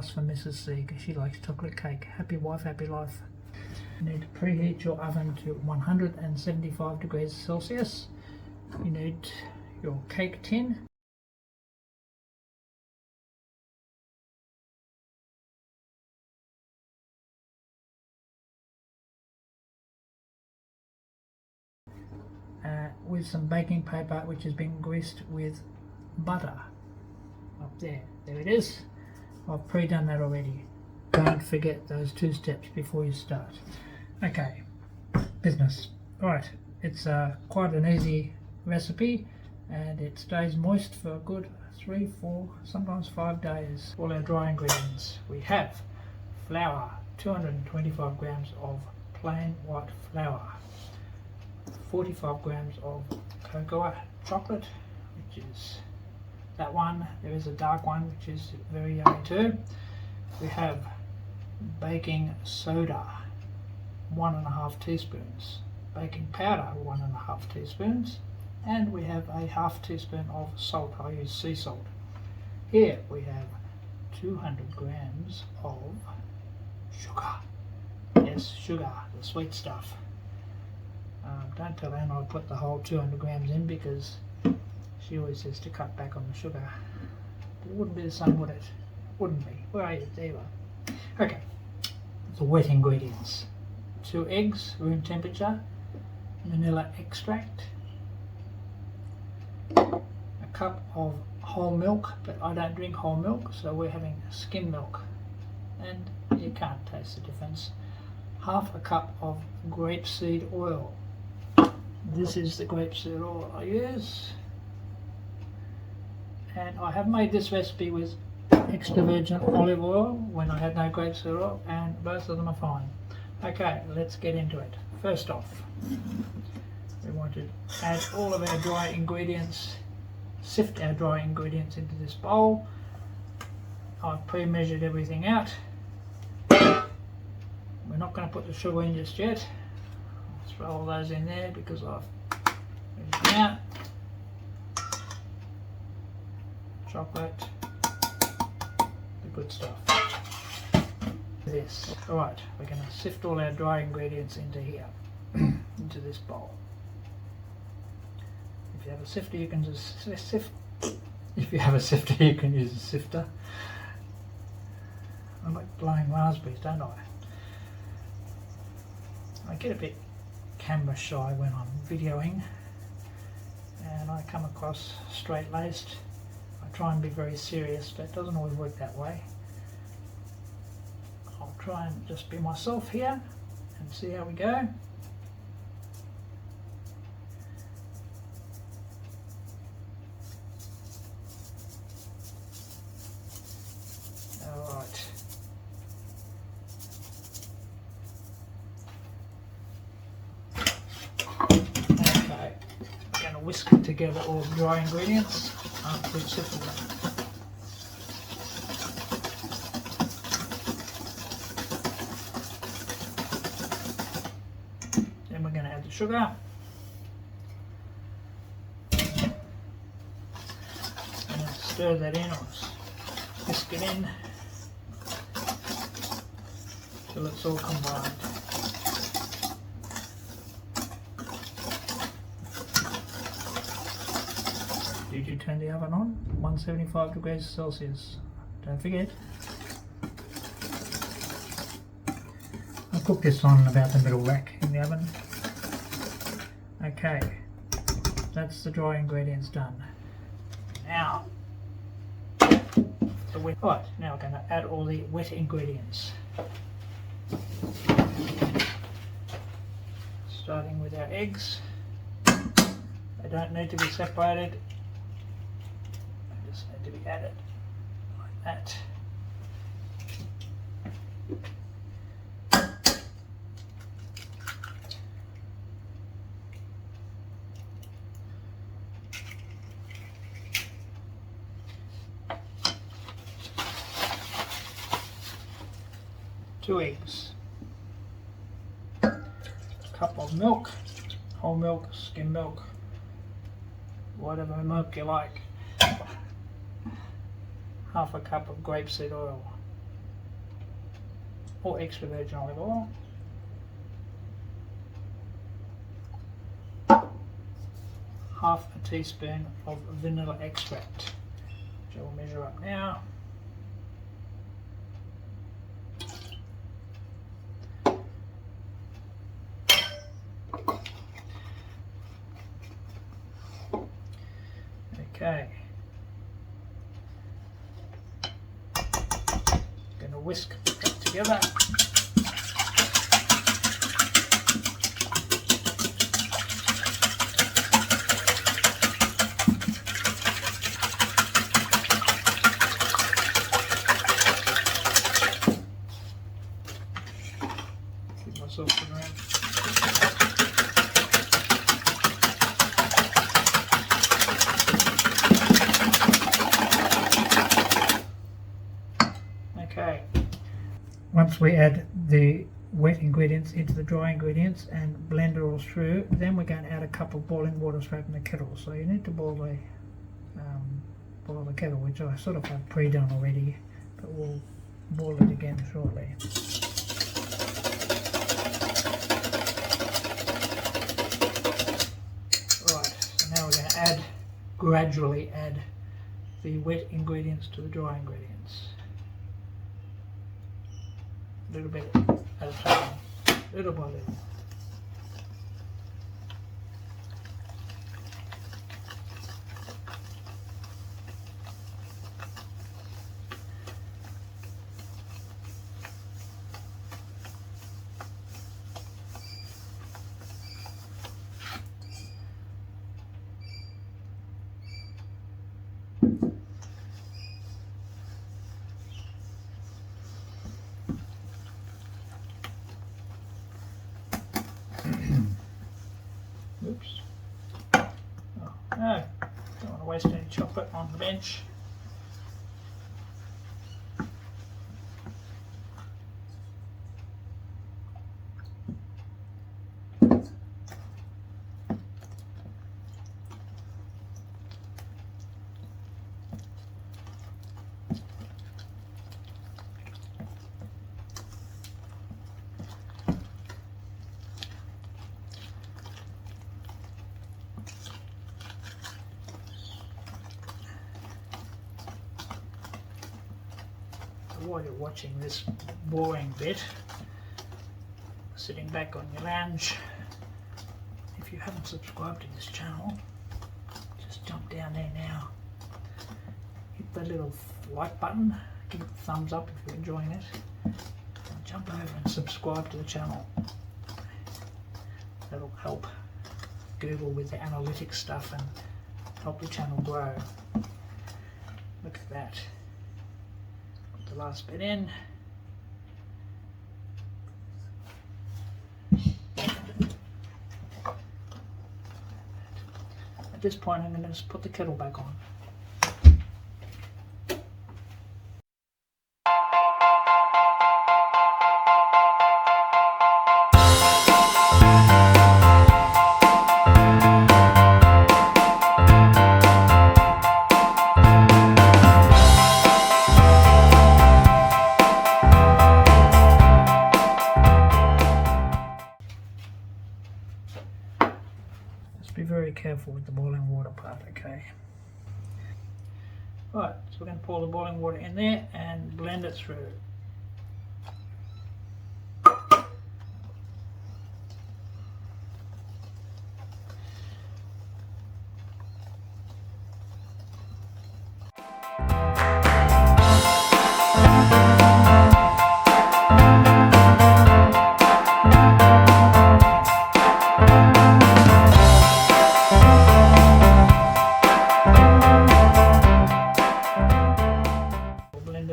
For Mrs. C because she likes chocolate cake. Happy wife, happy life. You need to preheat your oven to 175 degrees Celsius. You need your cake tin. With some baking paper which has been greased with butter. Up there it is. I've pre-done that already. Don't forget those 2 steps before you start. Okay, business. Right, it's quite an easy recipe and it stays moist for a good 3, 4, sometimes 5 days. All our dry ingredients. We have flour, 225 grams of plain white flour, 45 grams of cocoa chocolate, which is that one. There is a dark one which is very yummy too. We have baking soda, 1.5 teaspoons, baking powder, 1.5 teaspoons, and we have a 1/2 teaspoon of salt. I use sea salt. Here we have 200 grams of sugar. Yes, sugar, the sweet stuff. Don't tell Anna I put the whole 200 grams in because she always says to cut back on the sugar. It wouldn't be the same, would it? Wouldn't be. Where are you? There you are. Okay, the wet ingredients. 2 eggs, room temperature, vanilla extract, a cup of whole milk, but I don't drink whole milk, so we're having skim milk, and you can't taste the difference. 1/2 cup of grapeseed oil. This is the grapeseed oil I use, and I have made this recipe with extra virgin olive oil when I had no grapeseed oil, and both of them are fine. Okay, let's get into it. First off, we want to add all of our dry ingredients, sift our dry ingredients into this bowl. I've pre-measured everything out. We're not going to put the sugar in just yet. I'll throw all those in there because I've measured them out. Chocolate, the good stuff. This. Alright, we're going to sift all our dry ingredients into here, into this bowl. If you have a sifter, you can just sift. If you have a sifter, you can use a sifter. I like blowing raspberries, don't I? I get a bit camera shy when I'm videoing, and I come across straight-laced. I try and be very serious, but it doesn't always work that way. I'll try and just be myself here and see how we go. Alright. Okay, I'm going to whisk together all the dry ingredients after we've sifted them. Then we're going to add the sugar. And stir that in, or whisk it in till it's all combined. Did you turn the oven on? 175 degrees Celsius. Don't forget. I'll cook this on about the middle rack in the oven. Okay, that's the dry ingredients done. Now, the wet. Right, now we're going to add all the wet ingredients. Starting with our eggs. They don't need to be separated. They just need to be added like that. Two eggs, a cup of milk, whole milk, skim milk, whatever milk you like, 1/2 cup of grapeseed oil, or extra virgin olive oil. Half a teaspoon of vanilla extract, which I will measure up now. Okay. Going to whisk that together. Keep myself around. Okay. Once we add the wet ingredients into the dry ingredients and blend it all through, then we're going to add a cup of boiling water straight in the kettle. So you need to boil the kettle, which I sort of have pre-done already, but we'll boil it again shortly. Right, so now we're going to gradually add the wet ingredients to the dry ingredients. A little bit at a time, little by little. Oops. Oh, no, don't want to waste any chocolate on the bench. While you're watching this boring bit, sitting back on your lounge, if you haven't subscribed to this channel, just jump down there now, hit the little like button, give it a thumbs up if you're enjoying it, and jump over and subscribe to the channel. That'll help Google with the analytics stuff and help the channel grow. Look at that. The last bit in. At this point I'm going to just put the kettle back on. Be very careful with the boiling water part, okay? Right, so we're going to pour the boiling water in there and blend it through.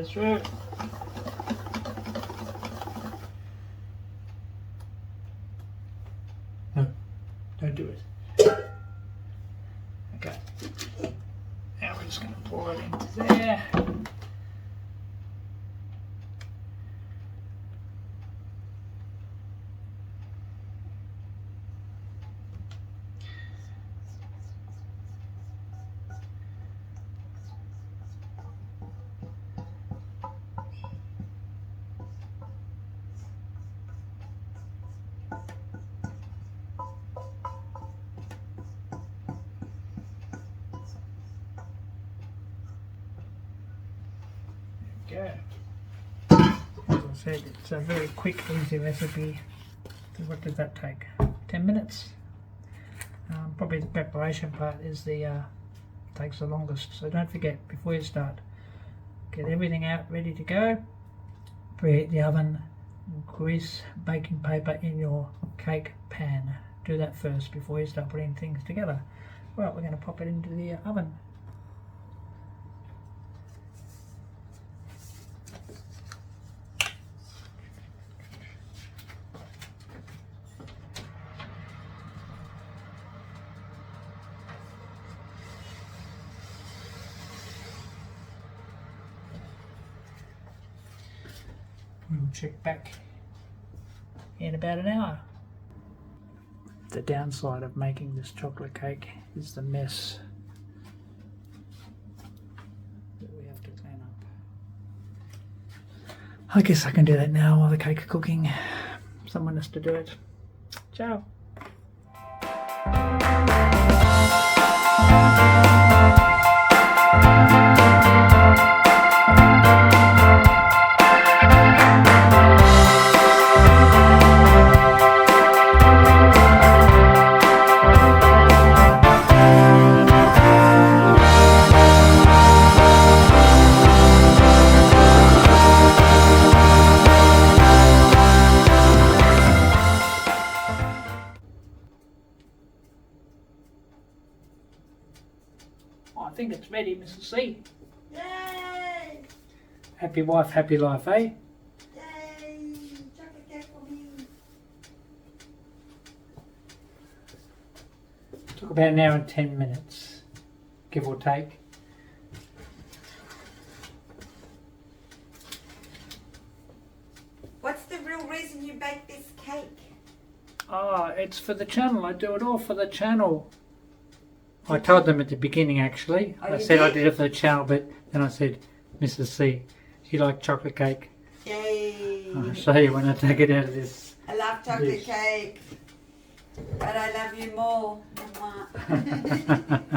Through. No, don't do it. Okay, now we're just going to pour it into there. go. As I said, it's a very quick, easy recipe. So what does that take? 10 minutes? Probably the preparation part is the takes the longest. So don't forget, before you start, get everything out ready to go. Preheat the oven. Grease baking paper in your cake pan. Do that first before you start putting things together. Right, we're going to pop it into the oven. We'll check back in about an hour. The downside of making this chocolate cake is the mess that we have to clean up. I guess I can do that now while the cake is cooking. Someone has to do it. Ciao. I think it's ready, Mrs. C. Yay! Happy wife, happy life, eh? Yay! Chocolate cake for me. Took about an hour and 10 minutes, give or take. What's the real reason you bake this cake? Ah, it's for the channel. I do it all for the channel. I told them at the beginning, actually. Oh, I you said I did? did it for the channel, but then I said, Mrs. C, she liked chocolate cake. Yay! I'll show you when I take it out of this. I love chocolate Yes. cake, but I love you more. Mwah.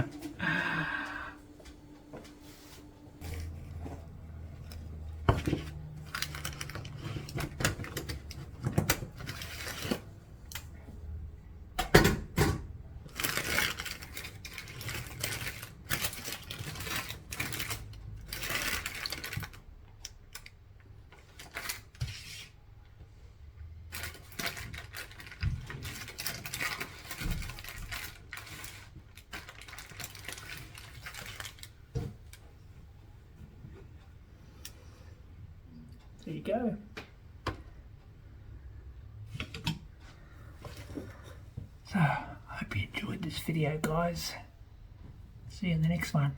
There you go. So, I hope you enjoyed this video, guys. See you in the next one.